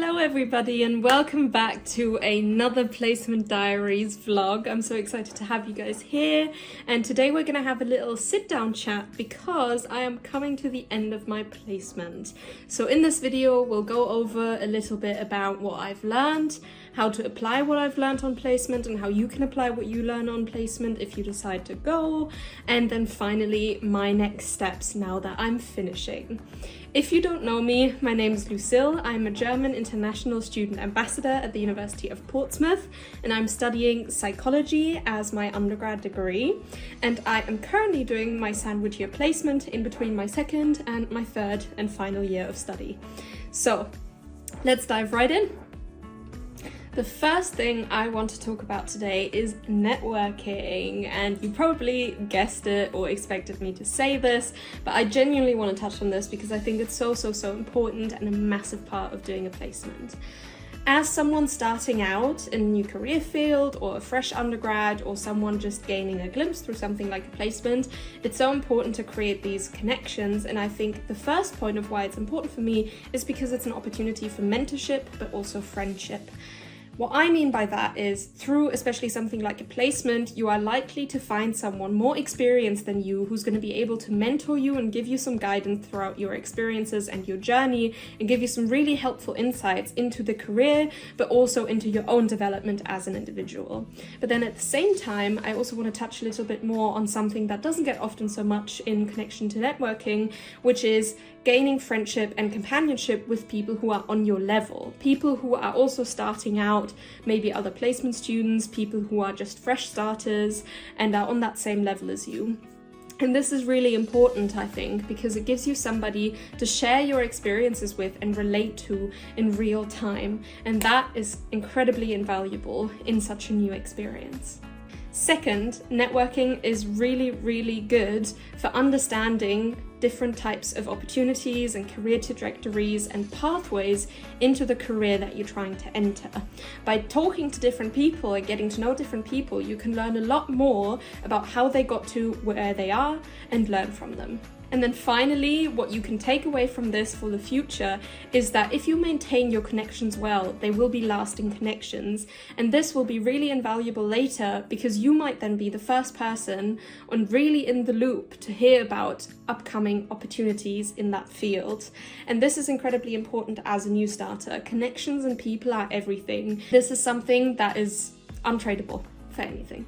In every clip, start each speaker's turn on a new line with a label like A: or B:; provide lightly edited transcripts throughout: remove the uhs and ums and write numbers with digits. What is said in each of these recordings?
A: Hello everybody and welcome back to another Placement Diaries vlog. I'm so excited to have you guys here, and today we're going to have a little sit down chat because I am coming to the end of my placement. So in this video we'll go over a little bit about what I've learned, how to apply what I've learned on placement and how you can apply what you learn on placement if you decide to go, and then finally my next steps now that I'm finishing. If you don't know me, my name is Lucille. I'm a German international student ambassador at the University of Portsmouth, and I'm studying psychology as my undergrad degree. And I am currently doing my sandwich year placement in between my second and my third and final year of study. So let's dive right in. The first thing I want to talk about today is networking, and you probably guessed it or expected me to say this, but I genuinely want to touch on this because I think it's so important and a massive part of doing a placement. As someone starting out in a new career field or a fresh undergrad or someone just gaining a glimpse through something like a placement, it's so important to create these connections, and I think the first point of why it's important for me is because it's an opportunity for mentorship but also friendship. What I mean by that is, through especially something like a placement, you are likely to find someone more experienced than you who's going to be able to mentor you and give you some guidance throughout your experiences and your journey, and give you some really helpful insights into the career, but also into your own development as an individual. But then at the same time, I also want to touch a little bit more on something that doesn't get often so much in connection to networking, which is gaining friendship and companionship with people who are on your level, people who are also starting out, maybe other placement students, people who are just fresh starters and are on that same level as you. And this is really important, I think, because it gives you somebody to share your experiences with and relate to in real time, and that is incredibly invaluable in such a new experience. Second, networking is really good for understanding different types of opportunities and career trajectories and pathways into the career that you're trying to enter. By talking to different people and getting to know different people, you can learn a lot more about how they got to where they are and learn from them. And then finally, what you can take away from this for the future is that if you maintain your connections well, they will be lasting connections. And this will be really invaluable later because you might then be the first person on really in the loop to hear about upcoming opportunities in that field. And this is incredibly important as a new starter. Connections and people are everything. This is something that is untradeable for anything.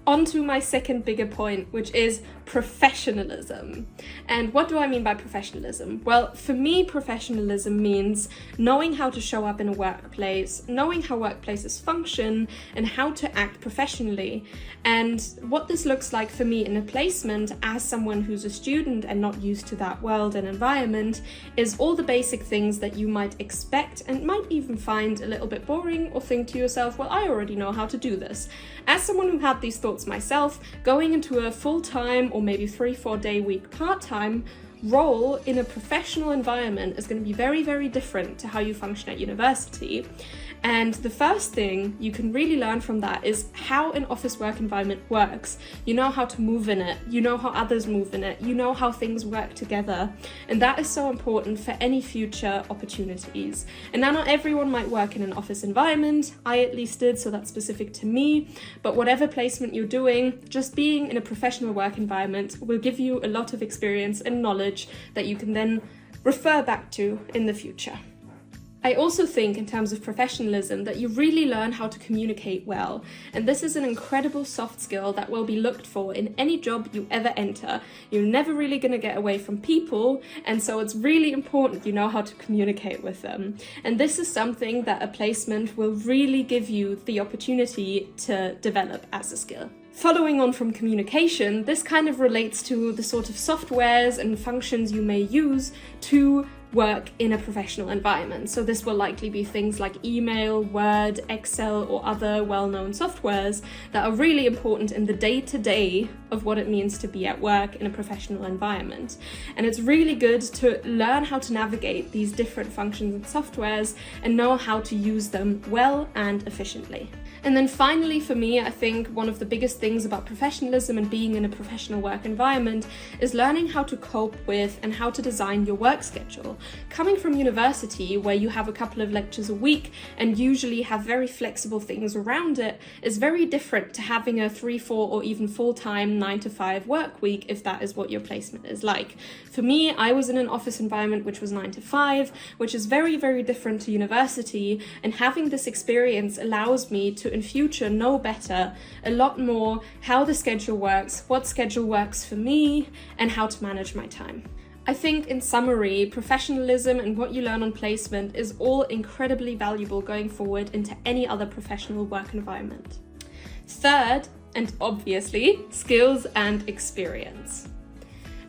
A: On to my second bigger point, which is professionalism. And what do I mean by professionalism? Well, for me, professionalism means knowing how to show up in a workplace, knowing how workplaces function, and how to act professionally. And what this looks like for me in a placement as someone who's a student and not used to that world and environment is all the basic things that you might expect and might even find a little bit boring or think to yourself, well, I already know how to do this. As someone who had these thoughts myself, going into a full-time or maybe 3-4 day week part-time role in a professional environment is going to be very different to how you function at university. And the first thing you can really learn from that is how an office work environment works. You know how to move in it, you know how others move in it, you know how things work together. And that is so important for any future opportunities. And now not everyone might work in an office environment. I at least did, so that's specific to me. But whatever placement you're doing, just being in a professional work environment will give you a lot of experience and knowledge that you can then refer back to in the future. I also think in terms of professionalism that you really learn how to communicate well, and this is an incredible soft skill that will be looked for in any job you ever enter. You're never really going to get away from people, and so it's really important you know how to communicate with them. And this is something that a placement will really give you the opportunity to develop as a skill. Following on from communication, this kind of relates to the sort of softwares and functions you may use to work in a professional environment. So this will likely be things like email, Word, Excel, or other well-known softwares that are really important in the day-to-day of what it means to be at work in a professional environment. And it's really good to learn how to navigate these different functions and softwares and know how to use them well and efficiently. And then finally, for me, I think one of the biggest things about professionalism and being in a professional work environment is learning how to cope with and how to design your work schedule. Coming from university, where you have a couple of lectures a week and usually have very flexible things around it, is very different to having a 3, 4, or even full-time 9 to 5 work week, if that is what your placement is like. For me, I was in an office environment which was 9 to 5, which is very, very different to university, and having this experience allows me to in future know better a lot more how the schedule works, what schedule works for me, and how to manage my time. I think in summary, professionalism and what you learn on placement is all incredibly valuable going forward into any other professional work environment. Third, and obviously, skills and experience.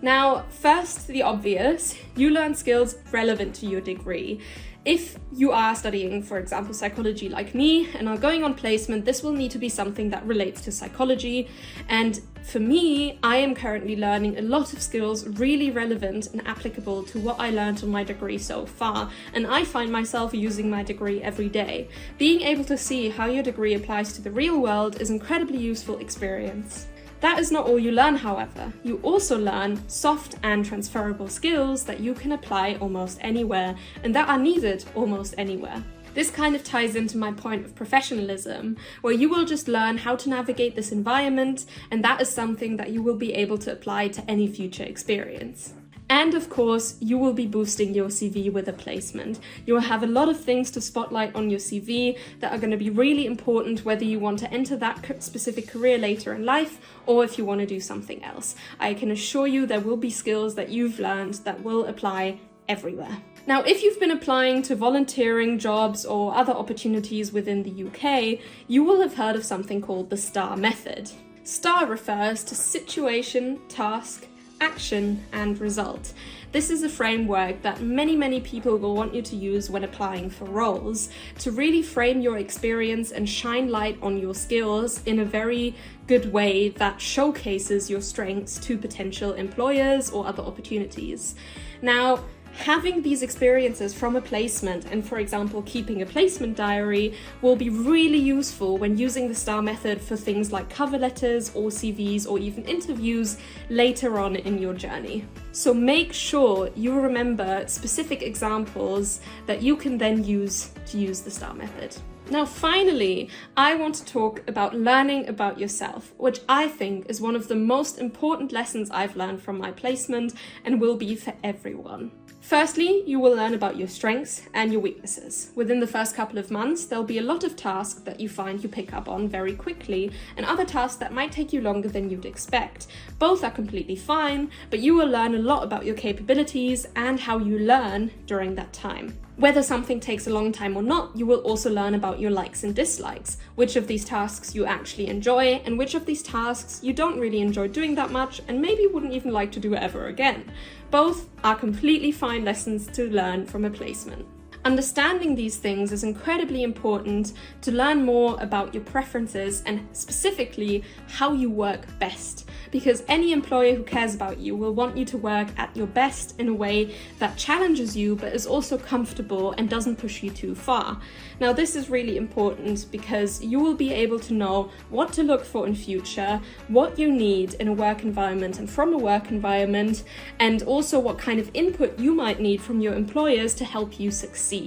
A: Now, first, the obvious, you learn skills relevant to your degree. If you are studying, for example, psychology like me and are going on placement, this will need to be something that relates to psychology. And for me, I am currently learning a lot of skills really relevant and applicable to what I learned on my degree so far. And I find myself using my degree every day. Being able to see how your degree applies to the real world is an incredibly useful experience. That is not all you learn, however. You also learn soft and transferable skills that you can apply almost anywhere and that are needed almost anywhere. This kind of ties into my point of professionalism, where you will just learn how to navigate this environment, and that is something that you will be able to apply to any future experience. And of course, you will be boosting your CV with a placement. You will have a lot of things to spotlight on your CV that are going to be really important, whether you want to enter that specific career later in life or if you want to do something else. I can assure you there will be skills that you've learned that will apply everywhere. Now, if you've been applying to volunteering jobs or other opportunities within the UK, you will have heard of something called the STAR method. STAR refers to situation, task, action, and result. This is a framework that many people will want you to use when applying for roles to really frame your experience and shine light on your skills in a very good way that showcases your strengths to potential employers or other opportunities. Now, having these experiences from a placement and, for example, keeping a placement diary will be really useful when using the STAR method for things like cover letters or CVs or even interviews later on in your journey. So make sure you remember specific examples that you can then use to use the STAR method. Now, finally, I want to talk about learning about yourself, which I think is one of the most important lessons I've learned from my placement and will be for everyone. Firstly, you will learn about your strengths and your weaknesses. Within the first couple of months, there'll be a lot of tasks that you find you pick up on very quickly, and other tasks that might take you longer than you'd expect. Both are completely fine, but you will learn a lot about your capabilities and how you learn during that time. Whether something takes a long time or not, you will also learn about your likes and dislikes, which of these tasks you actually enjoy, and which of these tasks you don't really enjoy doing that much and maybe wouldn't even like to do ever again. Both are completely fine lessons to learn from a placement. Understanding these things is incredibly important to learn more about your preferences and specifically how you work best, because any employer who cares about you will want you to work at your best in a way that challenges you but is also comfortable and doesn't push you too far. Now, this is really important because you will be able to know what to look for in future, what you need in a work environment and from a work environment, and also what kind of input you might need from your employers to help you succeed.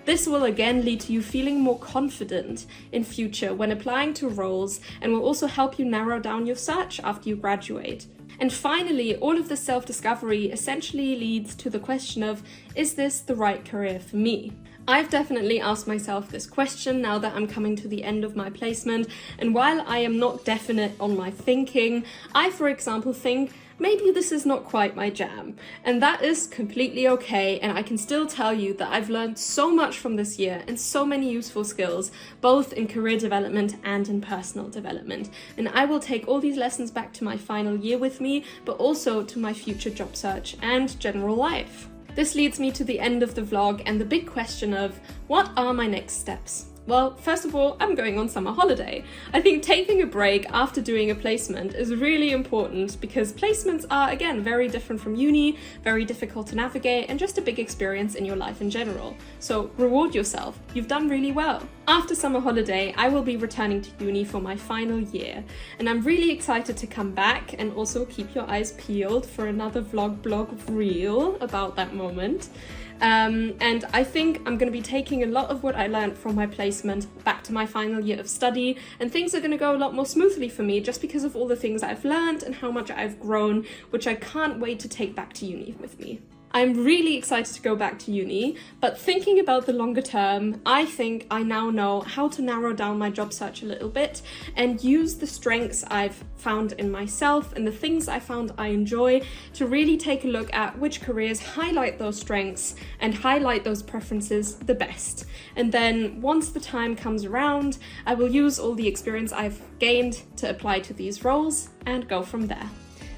A: This will again lead to you feeling more confident in future when applying to roles and will also help you narrow down your search after you graduate. And finally, all of this self-discovery essentially leads to the question of, is this the right career for me? I've definitely asked myself this question now that I'm coming to the end of my placement, and while I am not definite on my thinking, I, for example, think maybe this is not quite my jam, and that is completely okay, and I can still tell you that I've learned so much from this year and so many useful skills, both in career development and in personal development, and I will take all these lessons back to my final year with me, but also to my future job search and general life. This leads me to the end of the vlog and the big question of, what are my next steps? Well, first of all, I'm going on summer holiday. I think taking a break after doing a placement is really important because placements are, again, very different from uni, very difficult to navigate, and just a big experience in your life in general. So reward yourself. You've done really well. After summer holiday, I will be returning to uni for my final year, and I'm really excited to come back, and also keep your eyes peeled for another blog reel about that moment. And I think I'm going to be taking a lot of what I learned from my placement back to my final year of study, and things are going to go a lot more smoothly for me just because of all the things I've learned and how much I've grown, which I can't wait to take back to uni with me. I'm really excited to go back to uni, but thinking about the longer term, I think I now know how to narrow down my job search a little bit and use the strengths I've found in myself and the things I found I enjoy to really take a look at which careers highlight those strengths and highlight those preferences the best. And then once the time comes around, I will use all the experience I've gained to apply to these roles and go from there.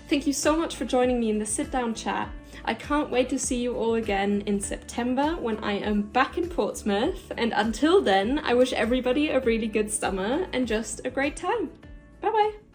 A: Thank you so much for joining me in the sit-down chat. I can't wait to see you all again in September when I am back in Portsmouth. And until then, I wish everybody a really good summer and just a great time. Bye bye.